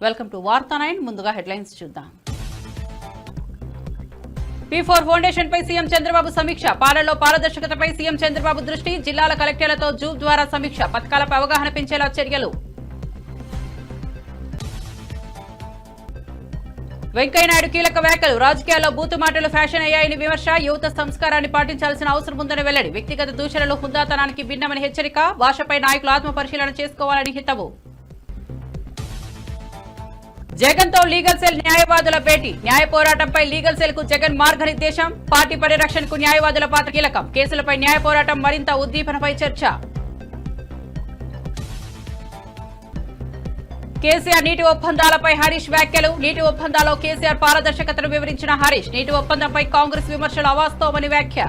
Welcome to వార్తా 9 ముందుగా headlines చూద్దాం. P4 ఫౌండేషన్ పై సీఎం చంద్రబాబు సమీక్ష. పాలనలో పారదర్శకతపై సీఎం చంద్రబాబు దృష్టి. జిల్లాల కలెక్టర్లతో జూమ్ ద్వారా సమీక్ష. పథకాలపై అవగాహన పెంచేలా చర్యలు. వెంకయ్యనాయుడు కీలక వ్యాఖ్యలు. రాజకీయాల్లో బూతు మాటలు ఫ్యాషన్ అయ్యాయని విమర్శ. యువత సంస్కారాన్ని పాటించాల్సిన అవసరం ఉందని వెల్లడి. వ్యక్తిగత దూషణలు హుందాతనానికి భిన్నమని హెచ్చరిక. భాషపై నాయకులు ఆత్మ పరిశీలన చేసుకోవాలని హితవు. జగన్ తో లీగల్ సెల్ న్యాయవాదుల భేటీ. న్యాయ పోరాటంపై లీగల్ సెల్ కు జగన్ మార్గనిర్దేశం. పార్టీ పరిరక్షణకు న్యాయవాదుల పాత్ర కీలకం. కేసులపై న్యాయ పోరాటం మరింత ఉద్దీపనపై చర్చ. కేసీఆర్ నీటి ఒప్పందాలపై హరీష్ వ్యాఖ్యలు. నీటి ఒప్పందాల్లో కేసీఆర్ పారదర్శకతను వివరించిన హరీష్. నీటి ఒప్పందంపై కాంగ్రెస్ విమర్శలు అవాస్తవమని వ్యాఖ్య.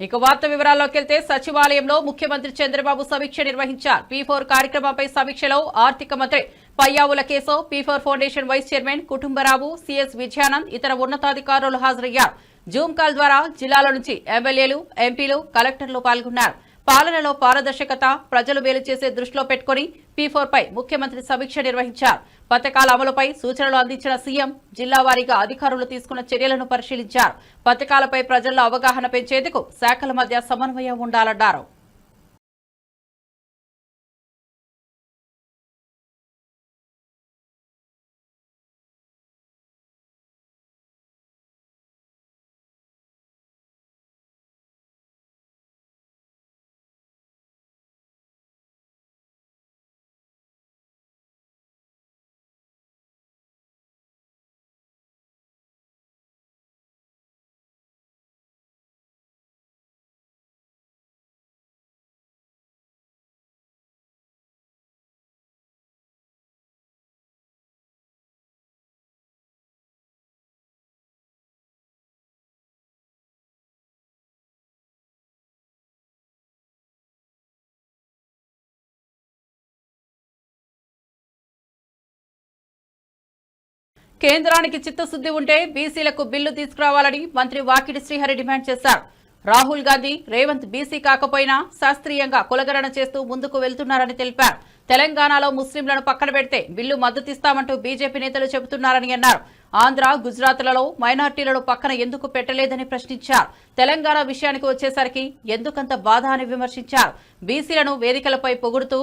ఇక వార్త వివరాల్లోకి వెళ్తే సచివాలయంలో ముఖ్యమంత్రి చంద్రబాబు సమీక్ష నిర్వహించారు. P4 కార్యక్రమంపై సమీక్షలో ఆర్థిక మంత్రి Payyavula Keshav, P4 foundation vice chairman Kutumbarao, CS Vijayanand, ఇతర ఉన్నతాధికారులు హాజరయ్యారు. జూమ్ కాల్ ద్వారా జిల్లాల నుంచి ఎమ్మెల్యేలు, ఎంపీలు, కలెక్టర్లు పాల్గొన్నారు. పాలనలో పారదర్శకత, ప్రజలు మేలు చేసే దృష్టిలో పెట్టుకుని P4 పై ముఖ్యమంత్రి సమీక్ష నిర్వహించారు. పథకాల అమలుపై సూచనలు అందించిన సీఎం జిల్లా వారీగా అధికారులు తీసుకున్న చర్యలను పరిశీలించారు. పథకాలపై ప్రజల్లో అవగాహన పెంచేందుకు శాఖల మధ్య సమన్వయం ఉండాలన్నారు. కేంద్రానికి చిత్తశుద్ది ఉంటే బీసీలకు బిల్లు తీసుకురావాలని మంత్రి వాకిటి శ్రీహరి డిమాండ్ చేశారు. రాహుల్ గాంధీ, రేవంత్ బీసీ కాకపోయినా శాస్త్రీయంగా కులగణన చేస్తూ ముందుకు వెళ్తున్నారని తెలిపారు. తెలంగాణలో ముస్లింలను పక్కన పెడితే బిల్లు మద్దతిస్తామంటూ బీజేపీ నేతలు చెబుతున్నారని అన్నారు. ఆంధ్ర, గుజరాత్లలో మైనార్టీలను పక్కన ఎందుకు పెట్టలేదని ప్రశ్నించారు. తెలంగాణ విషయానికి వచ్చేసరికి ఎందుకంత బాధ అని విమర్శించారు. బీసీలను వేదికలపై పొగుడుతూ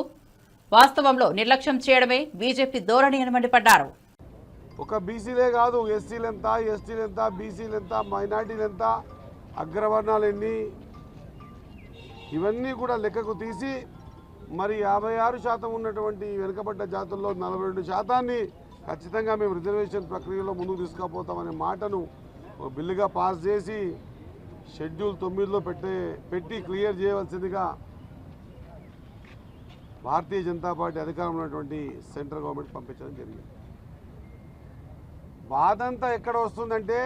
వాస్తవంలో నిర్లక్ష్యం చేయడమే బీజేపీ ధోరణి అని మండిపడ్డారు. ఒక బీసీలే కాదు, ఎస్సీలు ఎంత, ఎస్టీలు ఎంత, బీసీలు ఎంత, మైనార్టీలు ఎంత, అగ్రవర్ణాలు ఎన్ని, ఇవన్నీ కూడా లెక్కకు తీసి మరి 56% ఉన్నటువంటి వెనుకబడ్డ జాతుల్లో 42% ఖచ్చితంగా మేము రిజర్వేషన్ ప్రక్రియలో ముందుకు తీసుకుపోతామనే మాటను బిల్లుగా పాస్ చేసి షెడ్యూల్ 9లో పెట్టి క్లియర్ చేయవలసిందిగా భారతీయ జనతా పార్టీ అధికారంలో ఉన్నటువంటి సెంట్రల్ గవర్నమెంట్ పంపించడం జరిగింది. బాధంతా ఎక్కడ వస్తుందంటే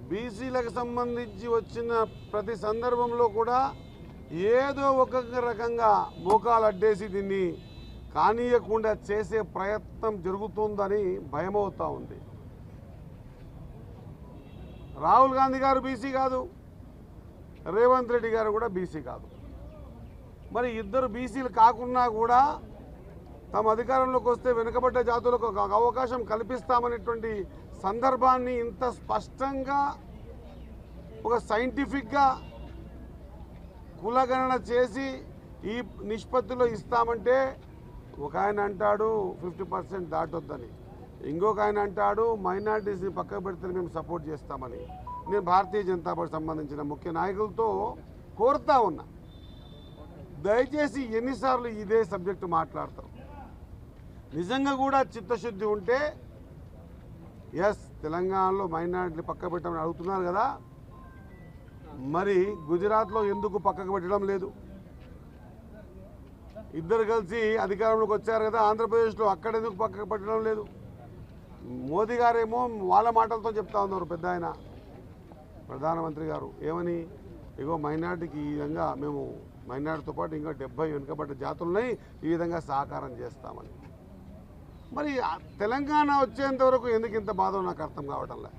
బీసీలకు సంబంధించి వచ్చిన ప్రతి సందర్భంలో కూడా ఏదో ఒక రకంగా మోకాలు అడ్డేసి దీన్ని కానీయకుండా చేసే ప్రయత్నం జరుగుతుందని భయమవుతూ ఉంది. రాహుల్ గాంధీ గారు బీసీ కాదు, రేవంత్ రెడ్డి గారు కూడా బీసీ కాదు. మరి ఇద్దరు బీసీలు కాకున్నా కూడా తమ అధికారంలోకి వస్తే వెనుకబడ్డ జాతులకు ఒక అవకాశం కల్పిస్తామనేటువంటి సందర్భాన్ని ఇంత స్పష్టంగా ఒక సైంటిఫిక్గా కులగణన చేసి ఈ నిష్పత్తిలో ఇస్తామంటే ఒక ఆయన అంటాడు 50% దాటొద్దని, ఇంకొక ఆయన అంటాడు మైనారిటీస్ని పక్కకు పెడితే మేము సపోర్ట్ చేస్తామని. నేను భారతీయ జనతా పార్టీ సంబంధించిన ముఖ్య నాయకులతో కోరుతా ఉన్నా, దయచేసి ఎన్నిసార్లు ఇదే సబ్జెక్టు మాట్లాడతారు. నిజంగా కూడా చిత్తశుద్ధి ఉంటే తెలంగాణలో మైనారిటీలు పక్క పెట్టమని అడుగుతున్నారు కదా, మరి గుజరాత్లో ఎందుకు పక్కకు పెట్టడం లేదు? ఇద్దరు కలిసి అధికారంలోకి వచ్చారు కదా ఆంధ్రప్రదేశ్లో, అక్కడ ఎందుకు పక్కకు పెట్టడం లేదు? మోదీ గారేమో వాళ్ళ మాటలతో చెప్తా ఉన్నారు. పెద్ద ఆయన ప్రధానమంత్రి గారు ఏమని, ఇగో మైనారిటీకి ఈ విధంగా మేము మైనారిటీతో పాటు ఇంకా 70 వెనుకబడ్డ జాతులున్నాయి, ఈ విధంగా సహకారం చేస్తామని. మరి తెలంగాణ వచ్చేంత వరకు ఎందుకు ఇంత బాధ నాకు అర్థం కావటంలే.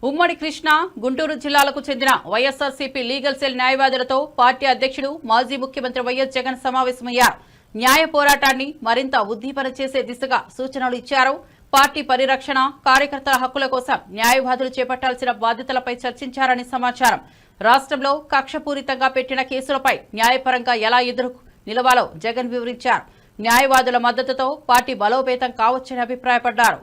ఉమ్మడి కృష్ణా, గుంటూరు జిల్లాలకు చెందిన వైఎస్ఆర్సీపీ లీగల్ సెల్ న్యాయవాదులతో పార్టీ అధ్యక్షుడు మాజీ ముఖ్యమంత్రి వైఎస్ జగన్ సమావేశమయ్యారు. న్యాయ పోరాటాన్ని మరింత ఉద్దీపన చేసే దిశగా సూచనలు ఇచ్చారు. పార్టీ పరిరక్షణ, కార్యకర్తల హక్కుల కోసం న్యాయవాదులు చేపట్టాల్సిన బాధ్యతలపై చర్చించారని సమాచారం. రాష్ట్రంలో కక్షపూరితంగా పెట్టిన కేసులపై న్యాయపరంగా ఎలా ఎదురు నిలవాలో జగన్ వివరించారు. న్యాయవాదుల మద్దతుతో పార్టీ బలోపేతం కావచ్చని అభిప్రాయపడ్డారు.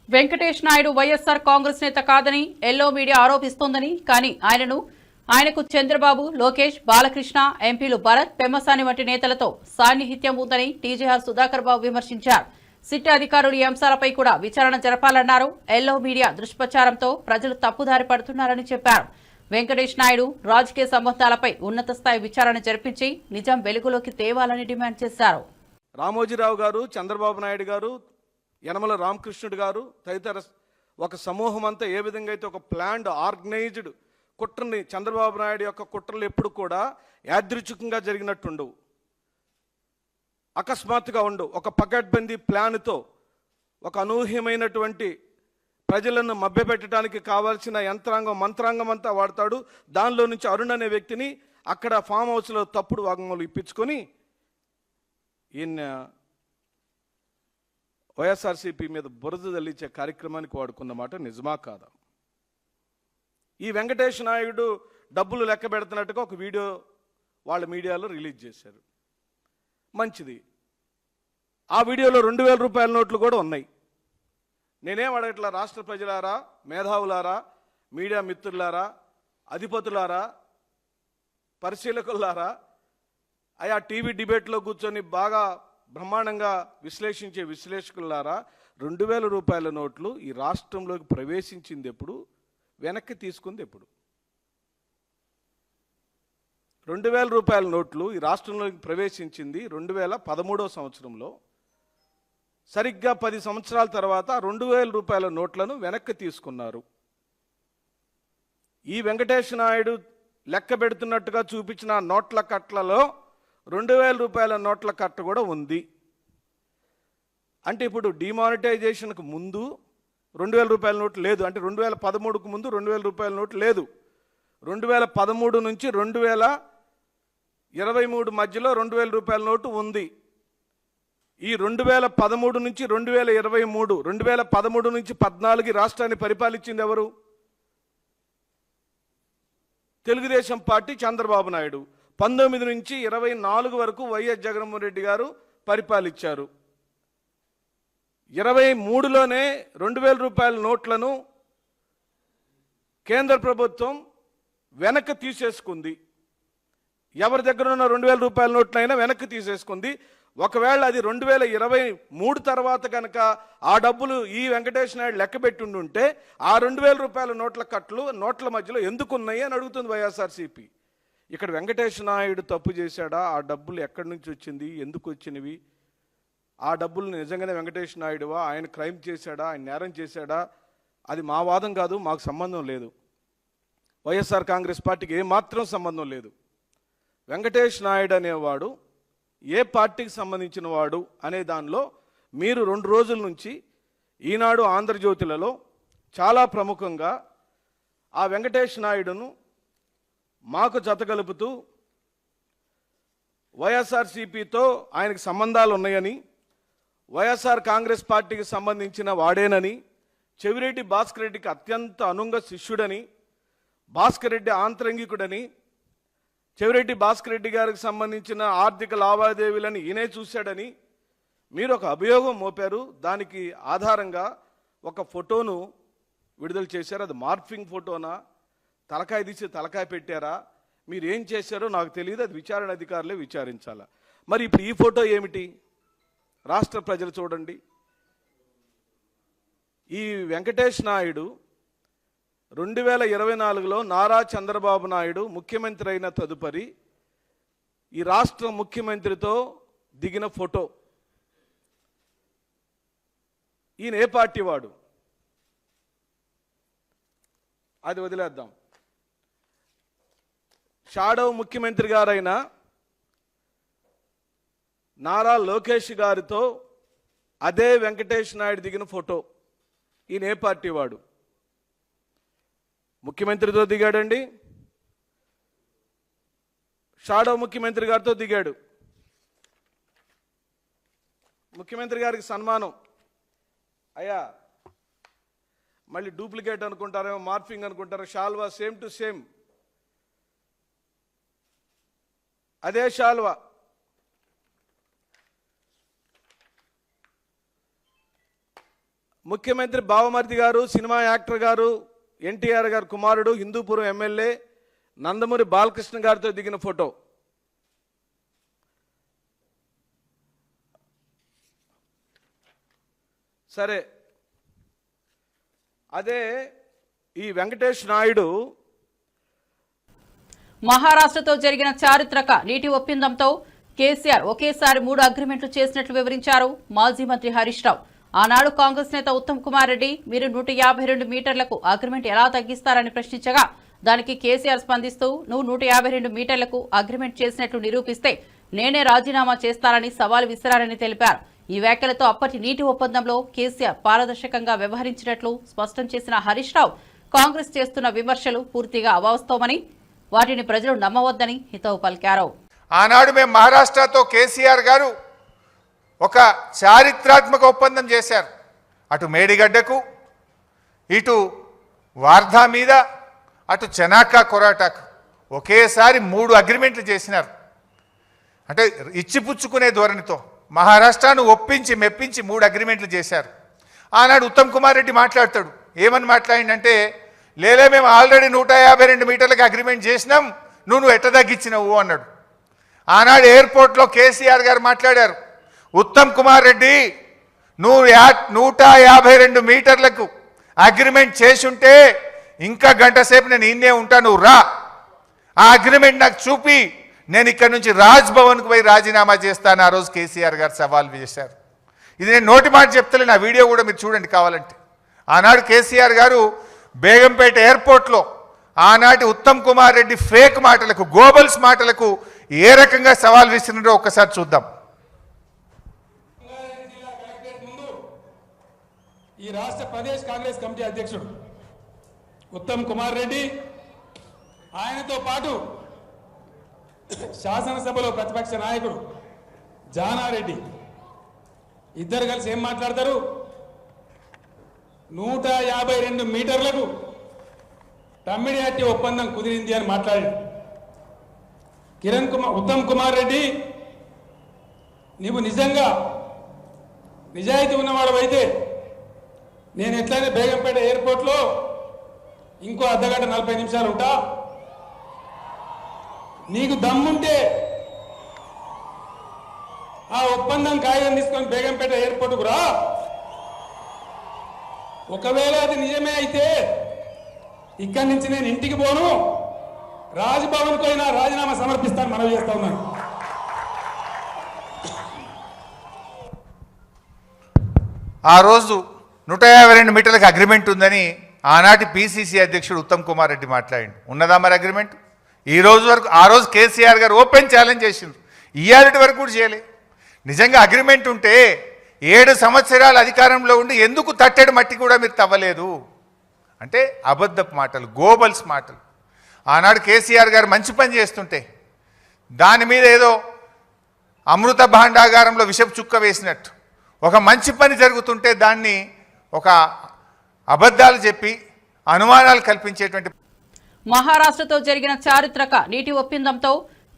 వెంకటేష్ నాయుడు వైఎస్ఆర్ కాంగ్రెస్ నేత కాదని ఎల్లో మీడియా ఆరోపిస్తోందని, కానీ ఆయనకు చంద్రబాబు, లోకేష్, బాలకృష్ణ, ఎంపీలు భరత్, పెమ్మసాని వంటి నేతలతో సాన్నిహిత్యం ఉందని టీజేఆర్ సుధాకర్ బాబు విమర్శించారు. సిట్ అధికారులు ఈ అంశాలపై కూడా విచారణ జరపాలన్నారు. ఎల్లో మీడియా దుష్ప్రచారంతో ప్రజలు తప్పుదారి పడుతున్నారని చెప్పారు. వెంకటేష్ నాయుడు రాజకీయ సంబంధాలపై ఉన్నత స్థాయి విచారణ జరిపించి నిజం వెలుగులోకి తేవాలని డిమాండ్ చేశారు. రామోజీరావు గారు, చంద్రబాబు నాయుడు గారు, యనమల రామకృష్ణుడు గారు తదితర ఒక సమూహం అంతా ఏ విధంగా అయితే ఒక ప్లాన్డ్ ఆర్గనైజ్డ్ కుట్రని, చంద్రబాబు నాయుడు యొక్క కుట్రలు ఎప్పుడు కూడా యాదృచ్ఛికంగా జరిగినట్టుండవు, అకస్మాత్తుగా ఉండవు. ఒక పకడ్బందీ ప్లాన్తో ఒక అనూహ్యమైనటువంటి ప్రజలను మభ్యపెట్టడానికి కావాల్సిన మంత్రాంగం అంతా వాడతాడు. దానిలో నుంచి అరుణ్ అనే వ్యక్తిని అక్కడ ఫామ్ హౌస్లో తప్పుడు వాగ్మూలం ఇప్పించుకొని ఈయన వైఎస్ఆర్సీపీ మీద బురద తల్లించే కార్యక్రమానికి వాడుకున్నమాట నిజమా కాదా? ఈ వెంకటేష్ నాయుడు డబ్బులు లెక్క పెడుతున్నట్టుగా ఒక వీడియో వాళ్ళ మీడియాలో రిలీజ్ చేశారు. మంచిది. ఆ వీడియోలో 2000 రూపాయల నోట్లు కూడా ఉన్నాయి. నేనేం అడగట్లా, రాష్ట్ర ప్రజలారా, మేధావులారా, మీడియా మిత్రులారా, అధిపతులారా, పరిశీలకులారా, ఆయా టీవీ డిబేట్లో కూర్చొని బాగా బ్రహ్మాండంగా విశ్లేషించే విశ్లేషకులారా, 2000 రూపాయల నోట్లు ఈ రాష్ట్రంలోకి ప్రవేశించింది ఎప్పుడు, వెనక్కి తీసుకుంది ఎప్పుడు? 2000 రూపాయల నోట్లు ఈ రాష్ట్రంలోకి ప్రవేశించింది 2013వ సంవత్సరంలో. సరిగ్గా 10 సంవత్సరాల తర్వాత 2000 రూపాయల నోట్లను వెనక్కి తీసుకున్నారు. ఈ వెంకటేష్ నాయుడు లెక్క పెడుతున్నట్టుగా చూపించిన నోట్ల కట్లలో 2000 రూపాయల నోట్ల కట్ట కూడా ఉంది. అంటే ఇప్పుడు డిమానిటైజేషన్కు ముందు 2000 రూపాయల నోటు లేదు. అంటే 2013కు ముందు 2000 రూపాయల నోటు లేదు. 2013 నుంచి 2023 మధ్యలో 2000 రూపాయల నోటు ఉంది. ఈ 2013 నుంచి 2023, 2013 నుంచి 14 రాష్ట్రాన్ని పరిపాలించింది ఎవరు? తెలుగుదేశం పార్టీ, చంద్రబాబు నాయుడు. 19 నుంచి 24 వరకు వైఎస్ జగన్మోహన్ రెడ్డి గారు పరిపాలించారు. 23లోనే 2000 రూపాయల నోట్లను కేంద్ర ప్రభుత్వం వెనక్కి తీసేసుకుంది. ఎవరి దగ్గర ఉన్న 2000 రూపాయల నోట్లైనా వెనక్కి తీసేసుకుంది. ఒకవేళ అది 2023 తర్వాత కనుక ఆ డబ్బులు ఈ వెంకటేష్ నాయుడు లెక్కబెట్టి ఉంటే ఆ 2000 రూపాయల నోట్ల కట్లు నోట్ల మధ్యలో ఎందుకు ఉన్నాయి అని అడుగుతుంది వైఎస్ఆర్సీపీ. ఇక్కడ వెంకటేష్ నాయుడు తప్పు చేశాడా? ఆ డబ్బులు ఎక్కడి నుంచి వచ్చింది, ఎందుకు వచ్చినవి? ఆ డబ్బులు నిజంగానే వెంకటేష్ నాయుడువా? ఆయన క్రైమ్ చేశాడా, ఆయన నేరం చేశాడా? అది మా వాదం కాదు, మాకు సంబంధం లేదు. వైఎస్ఆర్ కాంగ్రెస్ పార్టీకి ఏమాత్రం సంబంధం లేదు. వెంకటేష్ నాయుడు అనేవాడు ఏ పార్టీకి సంబంధించిన వాడు అనే దానిలో మీరు 2 రోజుల నుంచి ఈనాడు, ఆంధ్రజ్యోతిలలో చాలా ప్రముఖంగా ఆ వెంకటేష్ నాయుడును మాకు జతగలుపుతూ వైఎస్ఆర్సీపీతో ఆయనకు సంబంధాలు ఉన్నాయని, వైఎస్ఆర్ కాంగ్రెస్ పార్టీకి సంబంధించిన వాడేనని, చెవిరెడ్డి భాస్కర్ రెడ్డికి అత్యంత అనుంగ శిష్యుడని, భాస్కర్ రెడ్డి ఆంతరంగికుడని, చెవిరెడ్డి భాస్కర్ రెడ్డి గారికి సంబంధించిన ఆర్థిక లావాదేవీలను ఈయనే చూశాడని మీరు ఒక అభియోగం మోపారు. దానికి ఆధారంగా ఒక ఫోటోను విడుదల చేశారు. అది మార్ఫింగ్ ఫోటోనా, తలకాయ తీసి తలకాయ పెట్టారా, మీరు ఏం చేశారో నాకు తెలియదు. అది విచారణ అధికారులే విచారించాలా. మరి ఇప్పుడు ఈ ఫోటో ఏమిటి? రాష్ట్ర ప్రజలు చూడండి. ఈ వెంకటేష్ నాయుడు 2024లో నారా చంద్రబాబు నాయుడు ముఖ్యమంత్రి అయిన తదుపరి ఈ రాష్ట్ర ముఖ్యమంత్రితో దిగిన ఫోటో. ఈయన ఏ పార్టీ వాడు? అది వదిలేద్దాం. షాడో ముఖ్యమంత్రి గారైన నారా లోకేష్ గారితో అదే వెంకటేష్ నాయుడు దిగిన ఫోటో. ఈయన ఏ పార్టీ వాడు? ముఖ్యమంత్రితో దిగాడండి, షాడో ముఖ్యమంత్రి గారితో దిగాడు. ముఖ్యమంత్రి గారికి సన్మానం. అయ్యా మళ్ళీ డూప్లికేట్ అనుకుంటారేమో, మార్ఫింగ్ అనుకుంటారో, షాల్వా సేమ్ టు సేమ్, అదే షాల్వా. ముఖ్యమంత్రి బావమర్ది గారు, సినిమా యాక్టర్ గారు, ఎన్టీఆర్ గారు కుమారుడు, హిందూపురం ఎమ్మెల్యే నందమూరి బాలకృష్ణ గారితో దిగిన ఫోటో. సరే, అదే ఈ వెంకటేష్ నాయుడు మహారాష్ట్రతో జరిగిన చారిత్రక నీటి ఒప్పందంతో కేసీఆర్ ఒకేసారి 3 అగ్రిమెంట్లు చేసినట్లు వివరించారు మాజీ మంత్రి హరీష్ రావు. ఆనాడు కాంగ్రెస్ నేత ఉత్తమ్ కుమార్ రెడ్డి మీరు 152 మీటర్లకు అగ్రిమెంట్ ఎలా తగ్గిస్తారని ప్రశ్నించగా దానికి కేసీఆర్ స్పందిస్తూ నువ్వు 152 మీటర్లకు అగ్రిమెంట్ చేసినట్లు నిరూపిస్తే నేనే రాజీనామా చేస్తానని సవాల్ విసిరారని తెలిపారు. ఈ వ్యాఖ్యలతో అప్పటి నీటి ఒప్పందంలో కేసీఆర్ పారదర్శకంగా వ్యవహరించినట్లు స్పష్టం చేసిన హరీష్ రావు కాంగ్రెస్ చేస్తున్న విమర్శలు పూర్తిగా అవాస్తవమని, వాటిని ప్రజలు నమ్మవద్దని హితవు పలికారు. ఆనాడు మేము మహారాష్ట్రతో కేసీఆర్ గారు ఒక చారిత్రాత్మక ఒప్పందం చేశారు. అటు మేడిగడ్డకు, ఇటు వార్ధా మీద, అటు చెనాకా కొరాటాకు ఒకేసారి 3 అగ్రిమెంట్లు చేసినారు. అంటే ఇచ్చిపుచ్చుకునే ధోరణితో మహారాష్ట్రను ఒప్పించి మెప్పించి 3 అగ్రిమెంట్లు చేశారు. ఆనాడు ఉత్తమ్ కుమార్ రెడ్డి మాట్లాడతాడు. ఏమని మాట్లాడిందంటే, లేలే మేము ఆల్రెడీ 152 మీటర్లకు అగ్రిమెంట్ చేసినాం, నువ్వు ఎట్ట తగ్గించినవు అన్నాడు. ఆనాడు ఎయిర్పోర్ట్లో కేసీఆర్ గారు మాట్లాడారు, ఉత్తమ్ కుమార్ రెడ్డి నువ్వు 152 మీటర్లకు అగ్రిమెంట్ చేసుంటే ఇంకా గంట సేపు నేను ఇన్నే ఉంటా, నువ్వు రా, ఆ అగ్రిమెంట్ నాకు చూపి నేను ఇక్కడి నుంచి రాజ్ భవన్కు పోయి రాజీనామా చేస్తాను. ఆ రోజు కేసీఆర్ గారు సవాల్ చేశారు. ఇది నేను నోటి మాట చెప్తలే, నా వీడియో కూడా మీరు చూడండి కావాలంటే. ఆనాడు కేసీఆర్ గారు బేగంపేట ఎయిర్పోర్ట్లో ఆనాటి ఉత్తమ్ కుమార్ రెడ్డి ఫేక్ మాటలకు, గోబల్స్ మాటలకు ఏ రకంగా సవాల్ విసిరినారో ఒక్కసారి చూద్దాం. ఈ రాష్ట్ర ప్రదేశ్ కాంగ్రెస్ కమిటీ అధ్యక్షుడు ఉత్తమ్ కుమార్ రెడ్డి, ఆయనతో పాటు శాసనసభలో ప్రతిపక్ష నాయకుడు జానారెడ్డి ఇద్దరు కలిసి ఏం మాట్లాడతారు? 152 మీటర్లకు తమ్మిడిహట్టి ఒప్పందం కుదిరింది అని మాట్లాడాడు. ఉత్తమ్ కుమార్ రెడ్డి, నీవు నిజంగా నిజాయితీ ఉన్నవాడవైతే నేను ఎట్లయినా బేగంపేట ఎయిర్పోర్ట్లో ఇంకో అర్ధగంట 40 నిమిషాలు ఉంటా, నీకు దమ్ముంటే ఆ ఒప్పందం కాగితం తీసుకొని బేగంపేట ఎయిర్పోర్ట్కు రా. ఒకవేళ అది నిజమే అయితే ఇక్కడి నుంచి నేను ఇంటికి పోను, రాజ్భవన్కు అయినా రాజీనామా సమర్పిస్తాను మనవి చేస్తా ఉన్నాను. ఆ రోజు 152 మీటర్లకు అగ్రిమెంట్ ఉందని ఆనాటి పిసిసి అధ్యక్షుడు ఉత్తమ్ కుమార్ రెడ్డి మాట్లాడిండు. ఉన్నదా మరి అగ్రిమెంట్? ఈ రోజు వరకు, ఆ రోజు కేసీఆర్ గారు ఓపెన్ ఛాలెంజ్ చేసిండ్రు, ఇయ్యాలటి వరకు కూడా చేయలే. నిజంగా అగ్రిమెంట్ ఉంటే 7 సంవత్సరాలు అధికారంలో ఉండి ఎందుకు తట్టెడు మట్టి కూడా మీరు తవ్వలేదు అంటే అబద్ధపు మాటలు, గోబల్స్ మాటలు. ఆనాడు కేసీఆర్ గారు మంచి పని చేస్తుంటే దాని మీద ఏదో అమృత భాండాగారంలో విషపు చుక్క వేసినట్టు ఒక మంచి పని జరుగుతుంటే దాన్ని ఒక అబద్ధాలు చెప్పి అనుమానాలు కల్పించేటువంటి మహారాష్ట్రతో జరిగిన చారిత్రక నీటి ఒప్పందంతో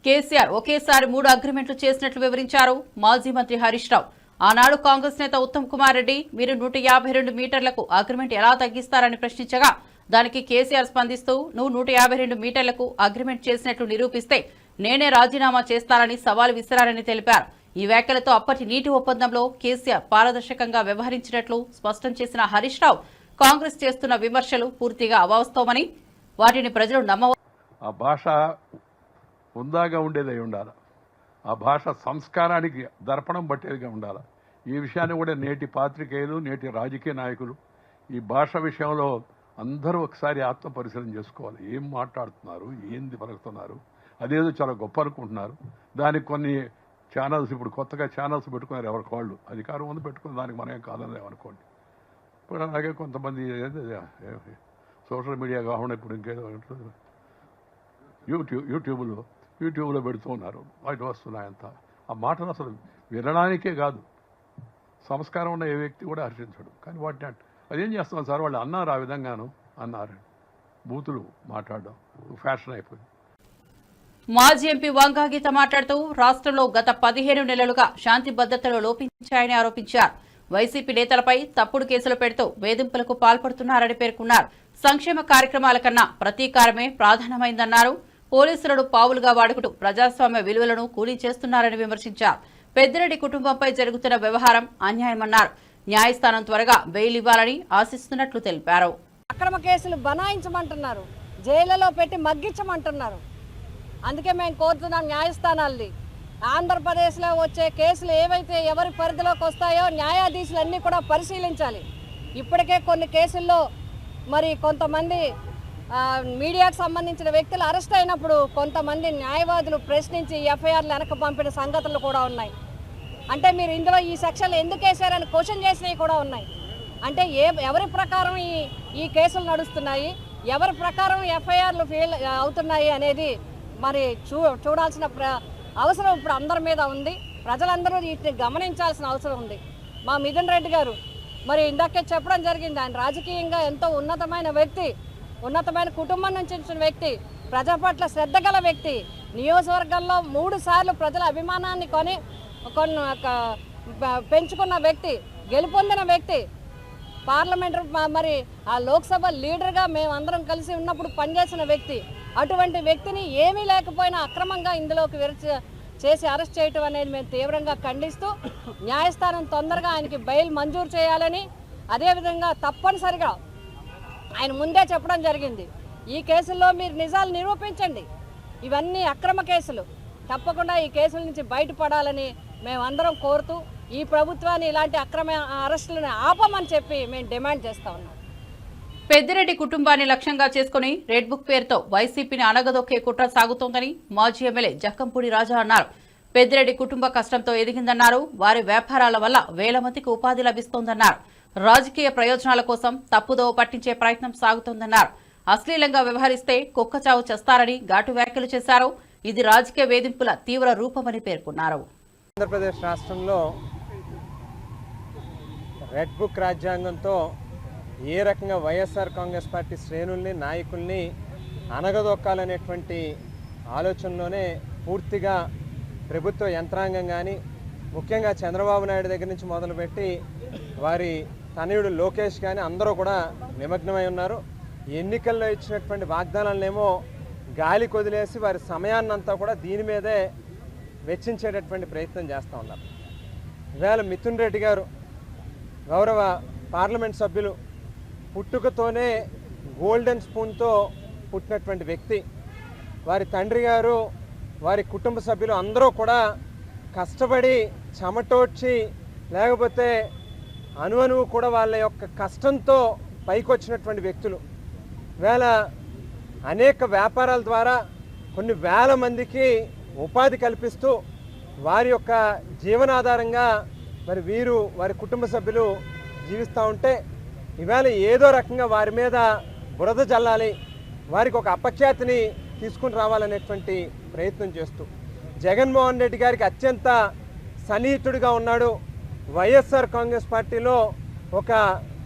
కేసీఆర్ ఒకేసారి 3 అగ్రిమెంట్లు చేసినట్లు వివరించారు మాజీ మంత్రి హరీష్ రావు. ఆనాడు కాంగ్రెస్ నేత ఉత్తమ్ కుమార్ రెడ్డి మీరు 152 మీటర్లకు అగ్రిమెంట్ ఎలా తగ్గిస్తారని ప్రశ్నించగా దానికి కేసీఆర్ స్పందిస్తూ నువ్వు 152 మీటర్లకు అగ్రిమెంట్ చేసినట్లు నిరూపిస్తే నేనే రాజీనామా చేస్తానని సవాల్ విసిరారని తెలిపారు. ఈ వ్యాఖ్యలతో అప్పటి నీటి ఒప్పందంలో కేసీఆర్ పారదర్శకంగా వ్యవహరించినట్లు స్పష్టం చేసిన హరీష్ రావు కాంగ్రెస్ చేస్తున్న విమర్శలు పూర్తిగా అవాస్తవమని వాటిని ప్రజలు ఆ భాష హుందాగా ఉండేదై ఉండాలి. ఆ భాష సంస్కారానికి దర్పణం పట్టేదిగా ఉండాలి. ఈ విషయాన్ని కూడా నేటి పాత్రికేయులు నేటి రాజకీయ నాయకులు ఈ భాష విషయంలో అందరూ ఒకసారి ఆత్మ పరిశీలన చేసుకోవాలి. ఏం మాట్లాడుతున్నారు, ఏంది పలుకుతున్నారు, అదేదో చాలా గొప్ప అనుకుంటున్నారు. దానికి కొన్ని ఛానల్స్ ఇప్పుడు కొత్తగా ఛానల్స్ పెట్టుకున్నారు ఎవరికి వాళ్ళు అధికారం ఉంది పెట్టుకుని దానికి మనం ఏం కాదనేమనుకోండి. ఇప్పుడు అలాగే కొంతమంది సోషల్ మీడియా కాకుండా ఇప్పుడు ఇంకేదో యూట్యూబ్లో పెడుతూ ఉన్నారు. వాటి వస్తున్నాయంతా ఆ మాటలు అసలు వినడానికే కాదు, సంస్కారం ఉన్న ఏ వ్యక్తి కూడా హర్షించడు. కానీ వాటిని అదేం చేస్తున్నాం సార్ వాళ్ళు అన్నారు, ఆ విధంగాను అన్నారు. బూతులు మాట్లాడడం ఫ్యాషన్ అయిపోయింది. మాజీ ఎంపీ వంగాగీత మాట్లాడుతూ రాష్ట్రంలో గత 15 నెలలుగా శాంతి భద్రతలు లోపించాయని ఆరోపించారు. వైసీపీ నేతలపై తప్పుడు కేసులు పెడుతూ వేధింపులకు పాల్పడుతున్నారని పేర్కొన్నారు. సంక్షేమ కార్యక్రమాల కన్నా ప్రతీకారమే ప్రధానమైందన్నారు. పోలీసులను పావులుగా వాడుకుంటూ ప్రజాస్వామ్య విలువలను కూలీ చేస్తున్నారని విమర్శించారు. పెద్దిరెడ్డి కుటుంబంపై జరుగుతున్న వ్యవహారం అన్యాయమన్నారు. న్యాయస్థానం త్వరగా బెయిల్ ఇవ్వాలని ఆశిస్తున్నట్లు తెలిపారు. అక్రమ కేసులు బనాయించమంటున్నారు, జైళ్లలో పెట్టి మగ్గించమంటున్నారు. అందుకే మేము కోరుతున్నాం న్యాయస్థానాల్ని ఆంధ్రప్రదేశ్లో వచ్చే కేసులు ఏవైతే ఎవరి పరిధిలోకి వస్తాయో న్యాయాధీశులన్నీ కూడా పరిశీలించాలి. ఇప్పటికే కొన్ని కేసుల్లో మరి కొంతమంది మీడియాకు సంబంధించిన వ్యక్తులు అరెస్ట్ అయినప్పుడు కొంతమంది న్యాయవాదులు ప్రశ్నించి ఎఫ్ఐఆర్లు వెనక్కి పంపిన సంగతులు కూడా ఉన్నాయి. అంటే మీరు ఇందులో ఈ సెక్షన్లు ఎందుకు వేశారని క్వశ్చన్ చేసినవి కూడా ఉన్నాయి. అంటే ఎవరి ప్రకారం ఈ కేసులు నడుస్తున్నాయి, ఎవరి ప్రకారం ఎఫ్ఐఆర్లు ఫెయిల్ అవుతున్నాయి అనేది మరి చూడాల్సిన అవసరం ఇప్పుడు అందరి మీద ఉంది. ప్రజలందరూ వీటిని గమనించాల్సిన అవసరం ఉంది. మా మిథున్ రెడ్డి గారు మరి ఇందాకే చెప్పడం జరిగింది, ఆయన రాజకీయంగా ఎంతో ఉన్నతమైన వ్యక్తి, ఉన్నతమైన కుటుంబం నుంచి వచ్చిన వ్యక్తి, ప్రజల పట్ల శ్రద్ధ గల వ్యక్తి, నియోజకవర్గంలో 3 సార్లు ప్రజల అభిమానాన్ని పెంచుకున్న వ్యక్తి, గెలుపొందిన వ్యక్తి, పార్లమెంట్ మరి ఆ లోక్సభ లీడర్గా మేమందరం కలిసి ఉన్నప్పుడు పనిచేసిన వ్యక్తి. అటువంటి వ్యక్తిని ఏమీ లేకపోయినా అక్రమంగా ఇందులోకి చేసి అరెస్ట్ చేయటం అనేది మేము తీవ్రంగా ఖండిస్తూ న్యాయస్థానం తొందరగా ఆయనకి బెయిల్ మంజూరు చేయాలని, అదేవిధంగా తప్పనిసరిగా ఆయన ముందే చెప్పడం జరిగింది, ఈ కేసుల్లో మీరు నిజాలు నిరూపించండి, ఇవన్నీ అక్రమ కేసులు, తప్పకుండా ఈ కేసుల నుంచి బయటపడాలని మేమందరం కోరుతూ ఈ ప్రభుత్వాన్ని ఇలాంటి అక్రమ అరెస్టులను ఆపమని చెప్పి మేము డిమాండ్ చేస్తా ఉన్నాం. పెద్దిరెడ్డి కుటుంబాన్ని లక్ష్యంగా చేసుకుని రెడ్ బుక్ పేరుతో వైసీపీని అణగదొక్కే కుట్ర సాగుతోందని మాజీ ఎమ్మెల్యే జక్కంపూడి రాజా అన్నారు. పెద్దిరెడ్డి కుటుంబ కష్టంతో ఎదిగిందన్నారు. వారి వ్యాపారాల వల్ల వేల మందికి ఉపాధి లభిస్తోందన్నారు. రాజకీయ ప్రయోజనాల కోసం తప్పుదోవ పట్టించే ప్రయత్నం సాగుతోందన్నారు. అశ్లీలంగా వ్యవహరిస్తే కుక్కచావు చేస్తారని ఘాటు వ్యాఖ్యలు చేశారు. ఇది రాజకీయ వేధింపుల తీవ్ర రూపమని పేర్కొన్నారు. ఆంధ్రప్రదేశ్ రాష్ట్రంలో రెడ్ బుక్ రాజ్యాంగంతో ఏ రకంగా వైఎస్ఆర్ కాంగ్రెస్ పార్టీ శ్రేణుల్ని నాయకుల్ని అనగదొక్కాలనేటువంటి ఆలోచనలోనే పూర్తిగా ప్రభుత్వ యంత్రాంగం కానీ ముఖ్యంగా చంద్రబాబు నాయుడు దగ్గర నుంచి మొదలుపెట్టి వారి తనయుడు లోకేష్ కానీ అందరూ కూడా నిమగ్నమై ఉన్నారు. ఎన్నికల్లో ఇచ్చినటువంటి వాగ్దానాలనేమో గాలి కొదిలేసి వారి సమయాన్నంతా కూడా దీని మీదే వెచ్చించేటటువంటి ప్రయత్నం చేస్తూ ఉన్నారు. ఇవాళ మిథున్ రెడ్డి గారు గౌరవ పార్లమెంట్ సభ్యులు పుట్టుకతోనే గోల్డెన్ స్పూన్తో పుట్టినటువంటి వ్యక్తి. వారి తండ్రి గారు వారి కుటుంబ సభ్యులు అందరూ కూడా కష్టపడి చెమటోడ్చి లేకపోతే అణువణువు కూడా వాళ్ళ యొక్క కష్టంతో పైకొచ్చినటువంటి వ్యక్తులు. ఇవాళ అనేక వ్యాపారాల ద్వారా కొన్ని వేల మందికి ఉపాధి కల్పిస్తూ వారి యొక్క జీవనాధారంగా మరి వీరు వారి కుటుంబ సభ్యులు జీవిస్తూ ఉంటే ఇవాళ ఏదో రకంగా వారి మీద బురద జల్లాలి, వారికి ఒక అపఖ్యాతిని తీసుకుని రావాలనేటువంటి ప్రయత్నం చేస్తూ జగన్మోహన్ రెడ్డి గారికి అత్యంత సన్నిహితుడిగా ఉన్నాడు. వైఎస్ఆర్ కాంగ్రెస్ పార్టీలో ఒక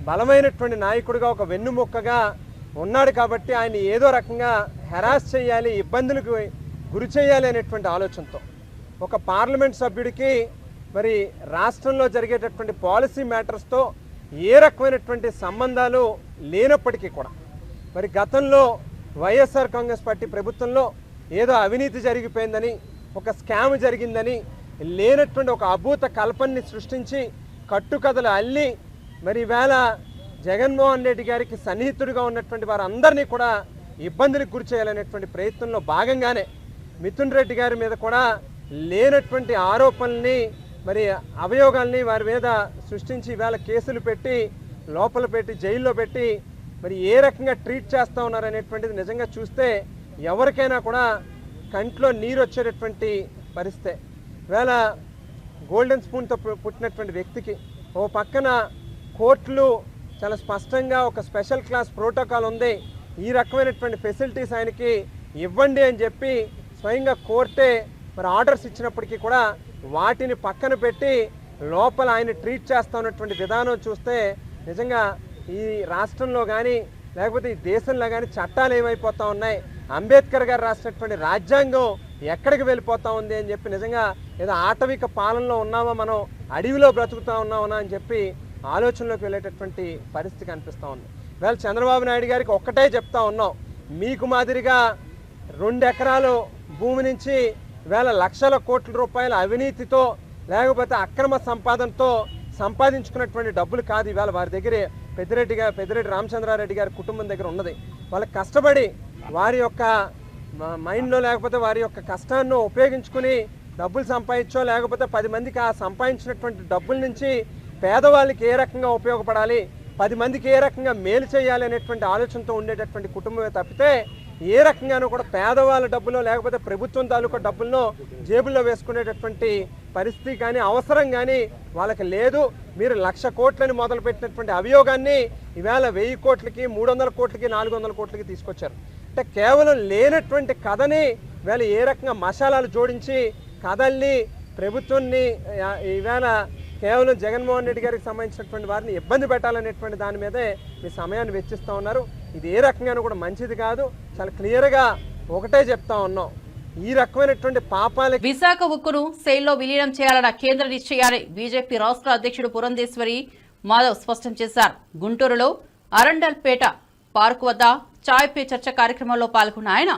బలమైనటువంటి నాయకుడిగా, ఒక వెన్నుముక్కగా ఉన్నాడు కాబట్టి ఆయన ఏదో రకంగా హెరాస్ చేయాలి, ఇబ్బందులకు గురి చేయాలి అనేటువంటి ఆలోచనతో ఒక పార్లమెంట్ సభ్యుడికి మరి రాష్ట్రంలో జరిగేటటువంటి పాలసీ మ్యాటర్స్తో ఏ రకమైనటువంటి సంబంధాలు లేనప్పటికీ కూడా మరి గతంలో వైఎస్ఆర్ కాంగ్రెస్ పార్టీ ప్రభుత్వంలో ఏదో అవినీతి జరిగిపోయిందని, ఒక స్కామ్ జరిగిందని లేనటువంటి ఒక అభూత కల్పనని సృష్టించి కట్టుకథలు అల్లి మరి ఈవేళ జగన్మోహన్ రెడ్డి గారికి సన్నిహితుడిగా ఉన్నటువంటి వారందరినీ కూడా ఇబ్బందులకు గురి చేయాలనేటువంటి ప్రయత్నంలో భాగంగానే మిథున్ రెడ్డి గారి మీద కూడా లేనటువంటి ఆరోపణల్ని మరి అభియోగాల్ని వారి మీద సృష్టించి ఈవేళ కేసులు పెట్టి లోపల పెట్టి జైల్లో పెట్టి మరి ఏ రకంగా ట్రీట్ చేస్తూ ఉన్నారనేటువంటిది నిజంగా చూస్తే ఎవరికైనా కూడా కంట్లో నీరు వచ్చేటటువంటి పరిస్థితి. ఈవేళ గోల్డెన్ స్పూన్తో పుట్టినటువంటి వ్యక్తికి ఓ పక్కన కోర్టులు చాలా స్పష్టంగా ఒక స్పెషల్ క్లాస్ ప్రోటోకాల్ ఉంది, ఈ రకమైనటువంటి ఫెసిలిటీస్ ఆయనకి ఇవ్వండి అని చెప్పి స్వయంగా కోర్టే మరి ఆర్డర్స్ ఇచ్చినప్పటికీ కూడా వాటిని పక్కన పెట్టి లోపల ఆయన ట్రీట్ చేస్తూ ఉన్నటువంటి విధానం చూస్తే నిజంగా ఈ రాష్ట్రంలో కానీ లేకపోతే ఈ దేశంలో కానీ చట్టాలు ఏమైపోతూ ఉన్నాయి, అంబేద్కర్ గారు రాసినటువంటి రాజ్యాంగం ఎక్కడికి వెళ్ళిపోతూ ఉంది అని చెప్పి నిజంగా ఏదో ఆటవిక పాలనలో ఉన్నామా, మనం అడవిలో బ్రతుకుతూ ఉన్నామా అని చెప్పి ఆలోచనలోకి వెళ్ళేటటువంటి పరిస్థితి కనిపిస్తూ ఉంది. ఇవాళ చంద్రబాబు నాయుడు గారికి ఒక్కటే చెప్తా ఉన్నాం, మీకు మాదిరిగా 2 ఎకరాలు భూమి నుంచి ఇవాళ లక్షల కోట్ల రూపాయల అవినీతితో లేకపోతే అక్రమ సంపాదనతో సంపాదించుకున్నటువంటి డబ్బులు కాదు ఇవాళ వారి దగ్గరే పెద్దిరెడ్డి రామచంద్రారెడ్డి గారి కుటుంబం దగ్గర ఉన్నది. వాళ్ళకి కష్టపడి వారి యొక్క మైండ్లో లేకపోతే వారి యొక్క కష్టాన్ని ఉపయోగించుకుని డబ్బులు సంపాదించో లేకపోతే 10 మందికి ఆ సంపాదించినటువంటి డబ్బుల నుంచి పేదవాళ్ళకి ఏ రకంగా ఉపయోగపడాలి, 10 మందికి ఏ రకంగా మేలు చేయాలి అనేటువంటి ఆలోచనతో ఉండేటటువంటి కుటుంబమే తప్పితే ఏ రకంగానూ కూడా పేదవాళ్ళ డబ్బులో లేకపోతే ప్రభుత్వం తాలూకా డబ్బులను జేబుల్లో వేసుకునేటటువంటి పరిస్థితి కానీ అవసరం కానీ వాళ్ళకి లేదు. మీరు 1,00,000 కోట్లని మొదలుపెట్టినటువంటి అభియోగాన్ని ఈవేళ 1000 కోట్లకి 300 కోట్లకి 400 కోట్లకి తీసుకొచ్చారు. అంటే కేవలం లేనటువంటి కథని ఈవేళ ఏ రకంగా మసాలాలు జోడించి కథల్ని ప్రభుత్వాన్ని ఈవేళ కేవలం జగన్మోహన్ రెడ్డి గారికి సంబంధించినటువంటి వారిని ఇబ్బంది పెట్టాలనేటువంటి దాని మీదే మీ సమయాన్ని వెచ్చిస్తూ ఉన్నారు. ఇది ఏ రకంగానూ కూడా మంచిది కాదు. చాలా క్లియర్గా ఒకటే చెప్తా ఉన్నాం, ఈ రకమైనటువంటి పాపాలకి విశాఖ ఉక్కును సెయిల్లో విలీనం చేయాలన్న కేంద్ర నిశ్చయాన్ని బీజేపీ రాష్ట్ర అధ్యక్షుడు పురంధేశ్వరి మాధవ్ స్పష్టం చేశారు. గుంటూరులో అరండల్పేట పార్కు వద్ద చాయ్ పే చర్చ కార్యక్రమంలో పాల్గొన్న ఆయన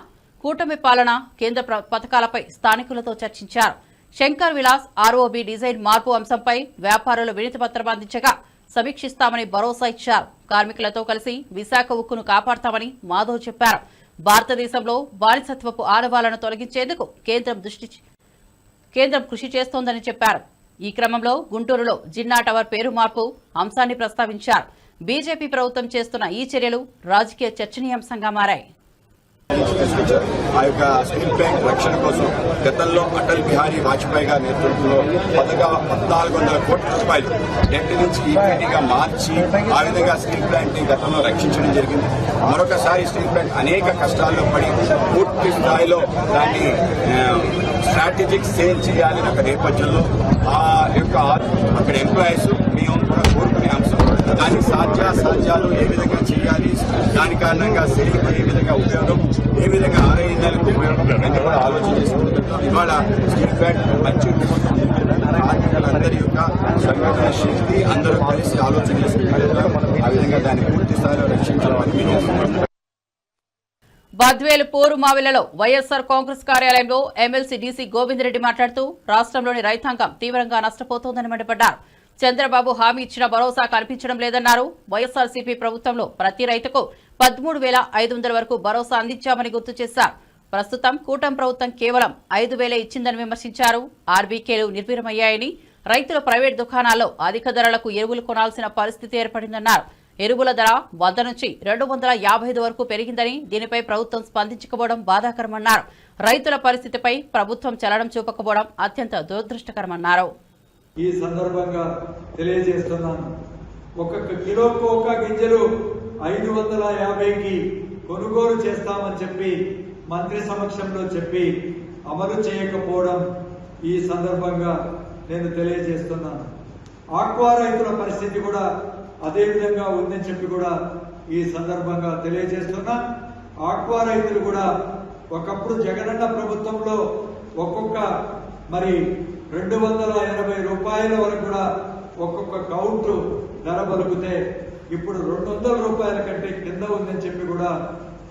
కూటమి పాలన కేంద్ర పథకాలపై స్థానికులతో చర్చించారు. శంకర్ విలాస్ ఆర్ఓబీ డిజైన్ మార్పు అంశంపై వ్యాపారులు వినతి పత్రం అందించగా సమీక్షిస్తామని భరోసా ఇచ్చారు. కార్మికులతో కలిసి విశాఖ ఉక్కును కాపాడతామని మాధవ్ చెప్పారు. భారతదేశంలో బానిసత్వపు ఆనవాలను తొలగించేందుకు కేంద్రం కృషి చేస్తోందని చెప్పారు. ఈ క్రమంలో గుంటూరులో జిన్నా టవర్ పేరు మార్పు అంశాన్ని ప్రస్తావించారు. బీజేపీ ప్రభుత్వం చేస్తున్న ఈ చర్యలు రాజకీయ చర్చనీయాంశంగా మారాయి. ఆ యొక్క స్టీల్ ప్లాంట్ రక్షణ కోసం గతంలో అటల్ బిహారీ వాజ్పేయి గారి నేతృత్వంలో 1,400 కోట్ల రూపాయలు డెట్ నుంచి ఈక్విటీగా మార్చి ఆ విధంగా స్టీల్ ప్లాంట్ ని గతంలో రక్షించడం జరిగింది. మరొకసారి స్టీల్ ప్లాంట్ అనేక కష్టాల్లో పడి పూర్తి స్థాయిలో దాన్ని స్ట్రాటజిక్ సేల్ చేయాలని ఒక నేపథ్యంలో ఆ యొక్క అక్కడ ఎంప్లాయీస్ మేము కూడా కోరుకునే అంశం దాని సాధ్యాలు ఏ విధంగా చేయాలి, దాని కారణంగా సేల్కి ఏ విధంగా ఉపయోగం, ఏ విధంగా ఆరోగ్యాలకు ఉపయోగం ఇవన్నీ కూడా ఆలోచన చేసుకుంటున్నాం. ఇవాళ స్టీల్ ప్లాంట్ మంచి కార్మికులందరి యొక్క సంఘటన శక్తి అందరూ కలిసి ఆలోచన చేసుకుంటున్నారు. ఆ విధంగా దాన్ని పూర్తి స్థాయిలో రక్షించాలని బద్వేలు పోరుమావిలలో వైఎస్సార్ కాంగ్రెస్ కార్యాలయంలో ఎమ్మెల్సీ డీసీ గోవిందరెడ్డి మాట్లాడుతూ రాష్ట్రంలోని రైతాంగం తీవ్రంగా నష్టపోతోందని మండిపడ్డారు. చంద్రబాబు హామీ ఇచ్చిన భరోసా కనిపించడం లేదన్నారు. వైఎస్సార్సీపీ ప్రభుత్వంలో ప్రతి రైతుకు 13,500 వరకు భరోసా అందించామని గుర్తు చేశారు. ప్రస్తుతం కూటమి ప్రభుత్వం కేవలం 5,000 ఇచ్చిందని విమర్శించారు. ఆర్బీకేలు నిర్వీర్యమయ్యాయని, రైతుల ప్రైవేట్ దుకాణాల్లో అధిక ధరలకు ఎరువులు కొనాల్సిన పరిస్థితి ఏర్పడిందన్నారు. ఎరువుల ధర 100 నుంచి 255 వరకు పెరిగిందని, దీనిపై ప్రభుత్వం స్పందించకపోవడం బాధాకరమన్నారు. రైతుల పరిస్థితిపై ప్రభుత్వం చలనం చూపకపోవడం అత్యంత దురదృష్టకరమన్నారు. ఈ సందర్భంగా తెలియజేస్తున్నాను, ఒక్కొక్క కిలోకు ఒక గింజలు 550కి కొనుగోలు చేస్తామని చెప్పి మంత్రి సమక్షంలో చెప్పి అమలు చేయకపోవడం ఈ సందర్భంగా నేను తెలియజేస్తున్నాను. ఆక్వా రైతుల పరిస్థితి కూడా అదే విధంగా ఉందని చెప్పి కూడా ఈ సందర్భంగా తెలియజేస్తున్నా. ఆక్వా రైతులు కూడా ఒకప్పుడు జగనన్న ప్రభుత్వంలో ఒక్కొక్క మరి 280 రూపాయల వరకు కూడా ఒక్కొక్క కౌంటు ధర పలుకుతే ఇప్పుడు 200 రూపాయల కంటే కింద ఉందని చెప్పి కూడా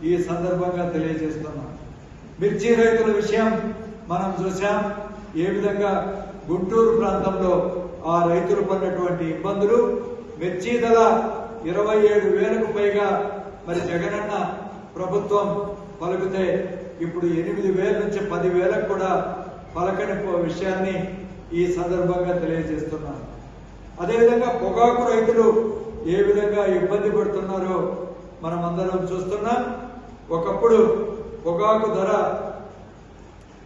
ఈ సందర్భంగా తెలియజేస్తున్నాం. మిర్చి రైతుల విషయం మనం చూసాం. ఏ విధంగా గుంటూరు ప్రాంతంలో ఆ రైతులు పడినటువంటి ఇబ్బందులు. మిర్చి ధర 27,000కు పైగా మరి జగనన్న ప్రభుత్వం పలుకుతే ఇప్పుడు 8,000 నుంచి 10,000కు కూడా పలకని విషయాన్ని ఈ సందర్భంగా తెలియజేస్తున్నాను. అదేవిధంగా పొగాకు రైతులు ఏ విధంగా ఇబ్బంది పడుతున్నారో మనం అందరం చూస్తున్నాం. ఒకప్పుడు పొగాకు ధర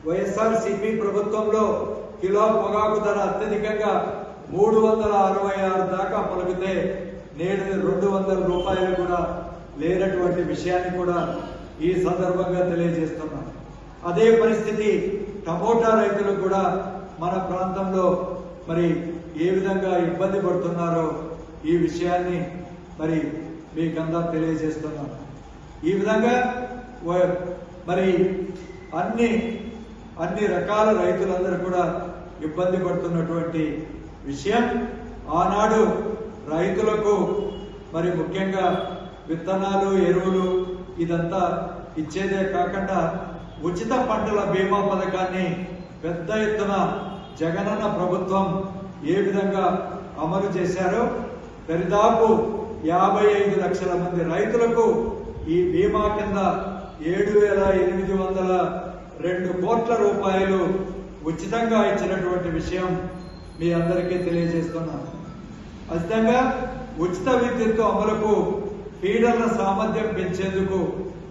వైఎస్ఆర్సీపీ ప్రభుత్వంలో కిలో పొగాకు ధర అత్యధికంగా 366 దాకా పలికితే నేడు 200 రూపాయలు కూడా లేనటువంటి విషయాన్ని కూడా ఈ సందర్భంగా తెలియజేస్తున్నాం. అదే పరిస్థితి టమోటా రైతులు కూడా మన ప్రాంతంలో మరి ఏ విధంగా ఇబ్బంది పడుతున్నారో ఈ విషయాన్ని మరి మీకంతా తెలియజేస్తున్నాం. ఈ విధంగా మరి అన్ని రకాల రైతులందరూ కూడా ఇబ్బంది పడుతున్నటువంటి విషయం. ఆనాడు రైతులకు మరి ముఖ్యంగా విత్తనాలు, ఎరువులు ఇదంతా ఇచ్చేదే కాకుండా ఉచిత పంటల బీమా పథకాన్ని పెద్ద ఎత్తున జగనన్న ప్రభుత్వం ఏ విధంగా అమలు చేశారో దరిదాపు 55 లక్షల మంది రైతులకు ఈ బీమా కింద 7,802 కోట్ల రూపాయలు ఉచితంగా ఇచ్చినటువంటి విషయం మీ అందరికీ తెలియజేస్తున్నాను. అదేవిధంగా ఉచిత విద్యుత్ అమలుకు ఫీడర్ల సామర్థ్యం పెంచేందుకు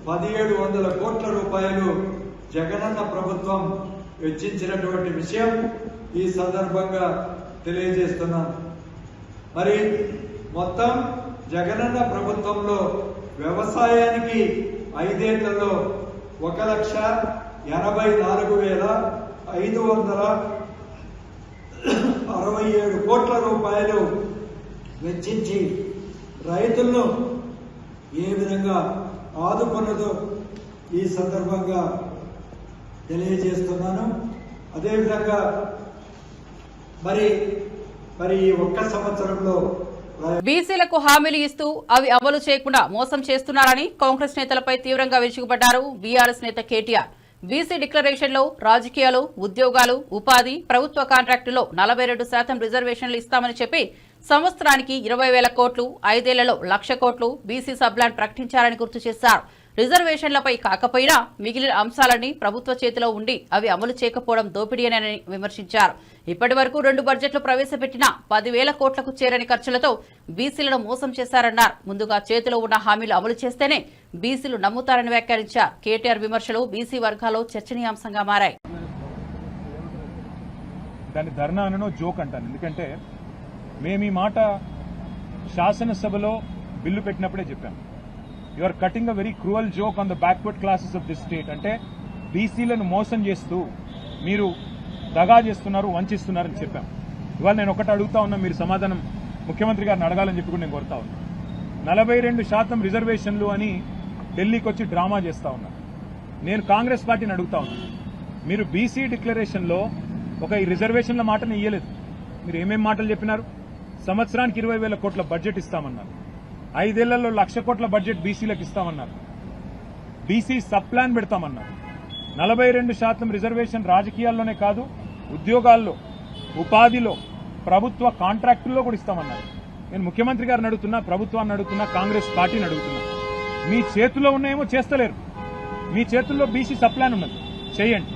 1,700 కోట్ల రూపాయలు జగనన్న ప్రభుత్వం వెచ్చించినటువంటి విషయం ఈ సందర్భంగా తెలియజేస్తున్నాను. మరి మొత్తం జగనన్న ప్రభుత్వంలో వ్యవసాయానికి 5 ఏళ్లలో 1,84,567 కోట్ల రూపాయలు వెచ్చించి రైతులను ఏ విధంగా ఆదుకున్నదో ఈ సందర్భంగా తెలియజేస్తున్నాను. అదేవిధంగా మరి ఈ ఒక్క సంవత్సరంలో బీసీలకు హామీలు ఇస్తూ అవి అమలు చేయకుండా మోసం చేస్తున్నారని కాంగ్రెస్ నేతలపై తీవ్రంగా విరుచుకుపడ్డారు బీఆర్ఎస్ నేత కేటీఆర్. బీసీ డిక్లరేషన్లో రాజకీయాలు, ఉద్యోగాలు, ఉపాధి, ప్రభుత్వ కాంట్రాక్టులో 42% రిజర్వేషన్లు ఇస్తామని చెప్పి సంవత్సరానికి 20,000 కోట్లు, 5 ఏళ్లలో 1,00,000 కోట్లు బీసీ సబ్లాన్ ప్రకటించారని గుర్తు చేశారు. రిజర్వేషన్లపై కాకపోయినా మిగిలిన అంశాలన్నీ ప్రభుత్వ చేతిలో ఉండి అవి అమలు చేయకపోవడం దోపిడీనని విమర్శించారు. ఇప్పటి వరకు 2 బడ్జెట్లు ప్రవేశపెట్టిన 10,000 కోట్లకు చేరని ఖర్చులతో బీసీలను మోసం చేశారన్నారు. ముందుగా చేతిలో ఉన్న హామీలు అమలు చేస్తేనే బీసీలు నమ్ముతారని వ్యాఖ్యానించారు. కేటీఆర్ విమర్శలు బీసీ వర్గాల్లో చర్చనీయాంశంగా మారాయి. దాని ధర్నా అనో జోక్ అంటాను. ఎందుకంటే మేము ఈ మాట శాసనసభలో బిల్లు పెట్టినప్పుడే చెప్పాం. You are cutting a very cruel joke on the backward classes of this state. అంటే బీసీలను మోసం చేస్తూ మీరు దగా చేస్తున్నారు, వంచిస్తున్నారని చెప్పాం. ఇవాళ నేను ఒకటి అడుగుతా ఉన్నా, మీరు సమాధానం ముఖ్యమంత్రి గారిని అడగాలని చెప్పి కూడా నేను కోరుతా ఉన్నా. 42% రిజర్వేషన్లు అని ఢిల్లీకి వచ్చి డ్రామా చేస్తా ఉన్నారు. నేను కాంగ్రెస్ పార్టీని అడుగుతా ఉన్నా, మీరు బీసీ డిక్లరేషన్లో ఒక ఈ రిజర్వేషన్ల మాటను ఇయ్యలేదు. మీరు ఏమేం మాటలు చెప్పినారు? సంవత్సరానికి 20,000 కోట్ల బడ్జెట్ ఇస్తామన్నారు. 5 ఏళ్లలో 1,00,000 కోట్ల బడ్జెట్ బీసీలకు ఇస్తామన్నారు. బీసీ సబ్ ప్లాన్ పెడతామన్నారు. 42% రిజర్వేషన్ రాజకీయాల్లోనే కాదు, ఉద్యోగాల్లో, ఉపాధిలో, ప్రభుత్వ కాంట్రాక్టుల్లో కూడా ఇస్తామన్నారు. నేను ముఖ్యమంత్రి గారిని అడుగుతున్నా, ప్రభుత్వాన్ని అడుగుతున్నా, కాంగ్రెస్ పార్టీని అడుగుతున్నా, మీ చేతుల్లో ఉన్నాయేమో చేస్తలేరు. మీ చేతుల్లో బీసీ సబ్ ప్లాన్ ఉన్నది, చేయండి.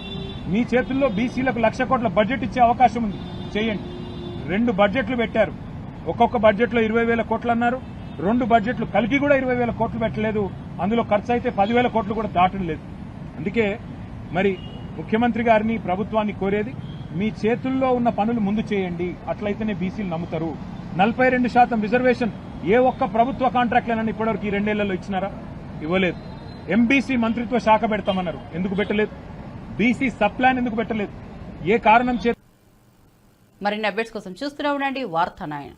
మీ చేతుల్లో బీసీలకు 1,00,000 కోట్ల బడ్జెట్ ఇచ్చే అవకాశం ఉంది, చేయండి. 2 బడ్జెట్లు పెట్టారు. ఒక్కొక్క బడ్జెట్లో 20,000 కోట్లు అన్నారు. 2 బడ్జెట్లు కలిపి కూడా 20,000 కోట్లు పెట్టలేదు. అందులో ఖర్చు అయితే 10,000 కోట్లు కూడా దాటం లేదు. అందుకే మరి ముఖ్యమంత్రి గారిని, ప్రభుత్వాన్ని కోరేది, మీ చేతుల్లో ఉన్న పనులు ముందు చేయండి. అట్లయితేనే బీసీలు నమ్ముతారు. 42% రిజర్వేషన్ ఏ ఒక్క ప్రభుత్వ కాంట్రాక్ట్లనని ఇప్పటివరకు ఈ 2 ఏళ్లలో ఇచ్చినారా? ఇవ్వలేదు. ఎంబీసీ మంత్రిత్వ శాఖ పెడతామన్నారు, ఎందుకు పెట్టలేదు? బీసీ సబ్ ప్లాన్ ఎందుకు పెట్టలేదు? ఏ కారణం చేత మరిన్ని అప్డేట్స్ కోసం చూస్తూనే ఉండండి వార్తా9.